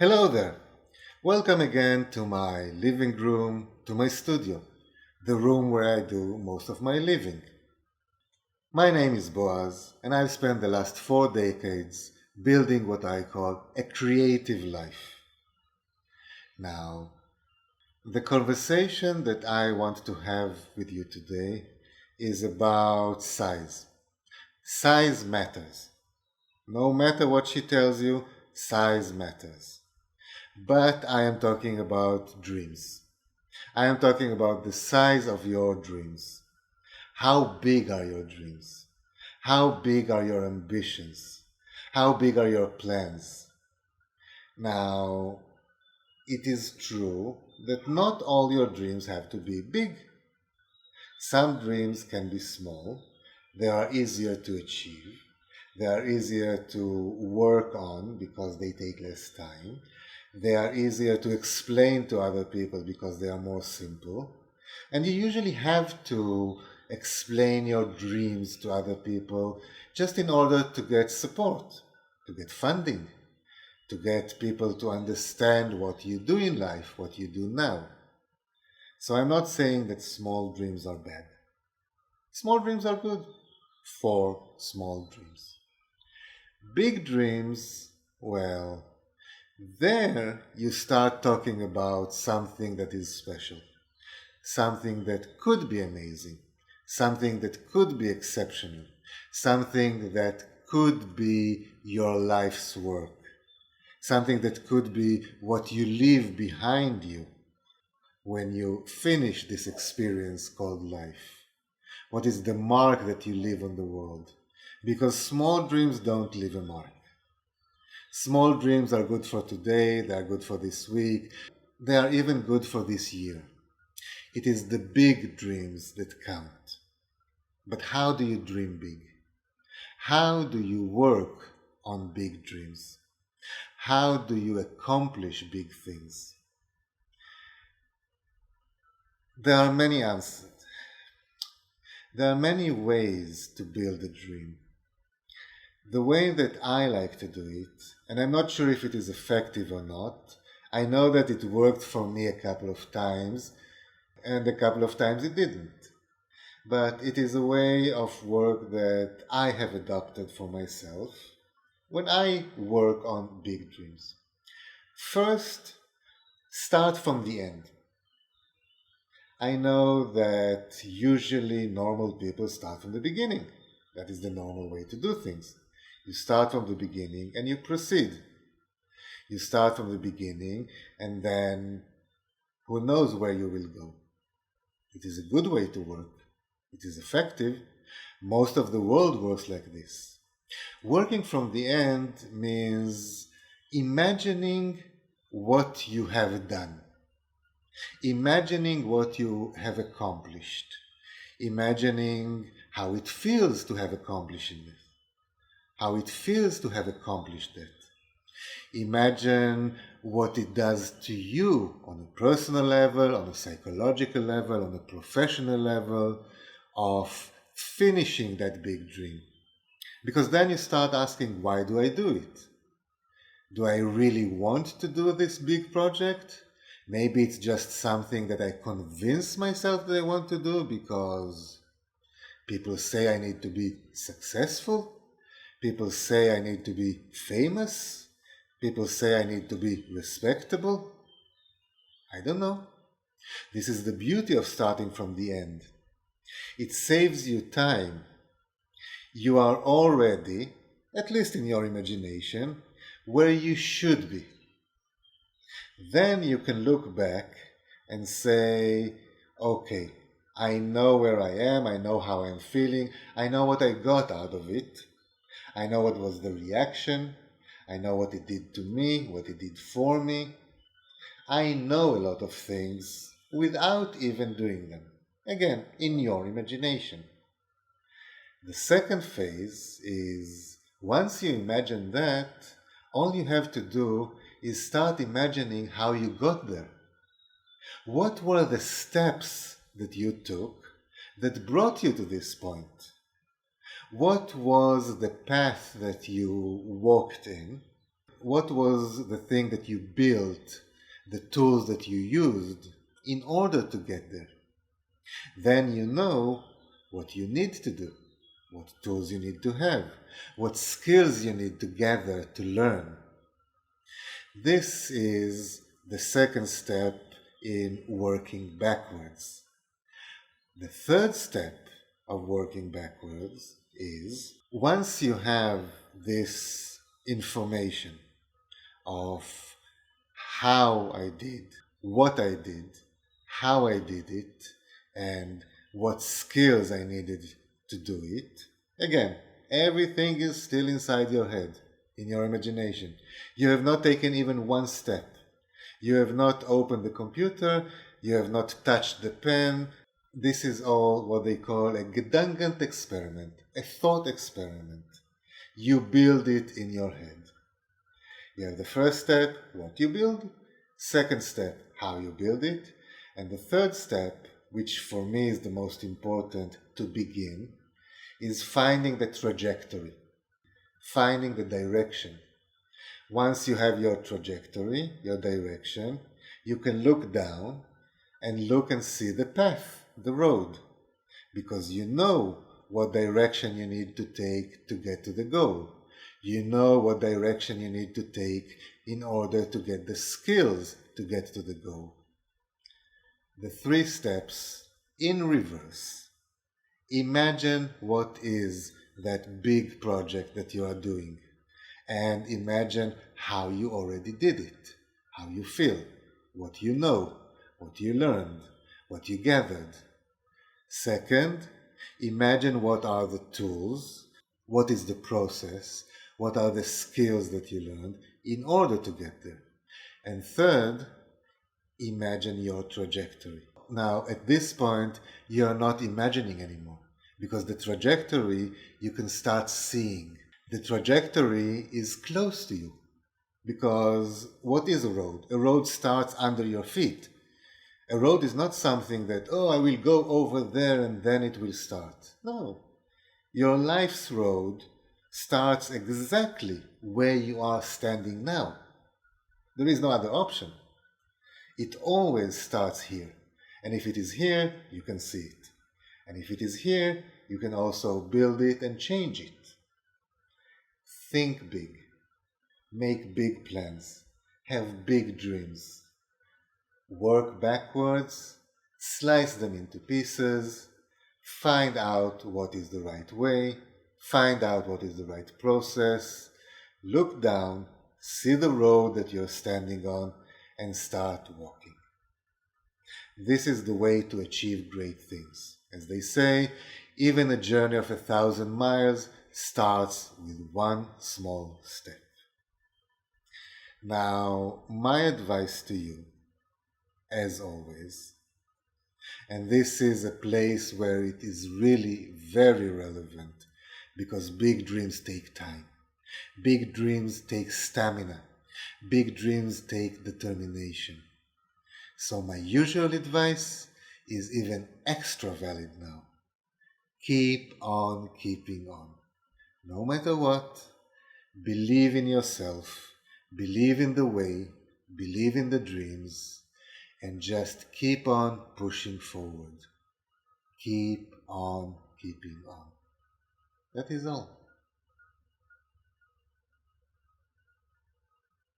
Hello there. Welcome again to my living room, to my studio, the room where I do most of my living. My name is Boaz, and I've spent the last 4 decades building what I call a creative life. Now, the conversation that I want to have with you today is about size. Size matters. No matter what she tells you, size matters. But I am talking about dreams. I am talking about the size of your dreams. How big are your dreams? How big are your ambitions? How big are your plans? Now, it is true that not all your dreams have to be big. Some dreams can be small. They are easier to achieve. They are easier to work on because they take less time. They are easier to explain to other people because they are more simple. And you usually have to explain your dreams to other people just in order to get support, to get funding, to get people to understand what you do in life, what you do now. So I'm not saying that small dreams are bad. Small dreams are good for small dreams. Big dreams, well, there you start talking about something that is special, something that could be amazing, something that could be exceptional, something that could be your life's work, something that could be what you leave behind you when you finish this experience called life. What is the mark that you leave on the world? Because small dreams don't leave a mark. Small dreams are good for today, they are good for this week, they are even good for this year. It is the big dreams that count. But how do you dream big? How do you work on big dreams? How do you accomplish big things? There are many answers. There are many ways to build a dream. The way that I like to do it, and I'm not sure if it is effective or not, I know that it worked for me a couple of times, and a couple of times it didn't. But it is a way of work that I have adopted for myself when I work on big dreams. First, start from the end. I know that usually normal people start from the beginning. That is the normal way to do things. You start from the beginning and you proceed. You start from the beginning and then who knows where you will go. It is a good way to work. It is effective. Most of the world works like this. Working from the end means imagining what you have done, imagining what you have accomplished, imagining how it feels to have accomplished it, how it feels to have accomplished it. Imagine what it does to you on a personal level, on a psychological level, on a professional level of finishing that big dream. Because then you start asking, why do I do it? Do I really want to do this big project? Maybe it's just something that I convince myself that I want to do because people say I need to be successful. People say I need to be famous. People say I need to be respectable. I don't know. This is the beauty of starting from the end. It saves you time. You are already, at least in your imagination, where you should be. Then you can look back and say, okay, I know where I am, I know how I'm feeling, I know what I got out of it, I know what was the reaction, I know what it did to me, what it did for me. I know a lot of things without even doing them. Again, in your imagination. The second phase is once you imagine that, all you have to do is start imagining how you got there. What were the steps that you took that brought you to this point? What was the path that you walked in what was the thing that you built, the tools that you used in order to get there. Then you know what you need to do, what tools you need to have, what skills you need to gather to learn. This is the second step in working backwards. The third step of working backwards is once you have this information of how I did, what I did, how I did it, and what skills I needed to do it. Again, everything is still inside your head, in your imagination. You have not taken even one step. You have not opened the computer, you have not touched the pen. This is all what they call a Gedankent experiment, a thought experiment. You build it in your head. You have the first step, what you build. Second step, how you build it. And the third step, which for me is the most important to begin, is finding the trajectory, finding the direction. Once you have your trajectory, your direction, you can look down and look and see the path, the road, because you know what direction you need to take to get to the goal. You know what direction you need to take in order to get the skills to get to the goal. The 3 steps in reverse. Imagine what is that big project that you are doing, and imagine how you already did it, how you feel, what you know, what you learned, what you gathered. Second, imagine what are the tools, what is the process, what are the skills that you learned in order to get there. And third, imagine your trajectory. Now, at this point, you are not imagining anymore, because the trajectory you can start seeing. The trajectory is close to you, because what is a road? A road starts under your feet. A road is not something that, oh, I will go over there and then it will start. No. Your life's road starts exactly where you are standing now. There is no other option. It always starts here. And if it is here, you can see it. And if it is here, you can also build it and change it. Think big. Make big plans. Have big dreams. Work backwards. Slice them into pieces. Find out what is the right way. Find out what is the right process. Look down. See the road that you're standing on and start walking. This is the way to achieve great things. As they say, even a journey of 1,000 miles starts with one small step. Now, my advice to you, as always, and this is a place where it is really very relevant, because big dreams take time. Big dreams take stamina. Big dreams take determination. So my usual advice is even extra valid now. Keep on keeping on. No matter what, believe in yourself, believe in the way, believe in the dreams, and just keep on pushing forward. Keep on keeping on. That is all.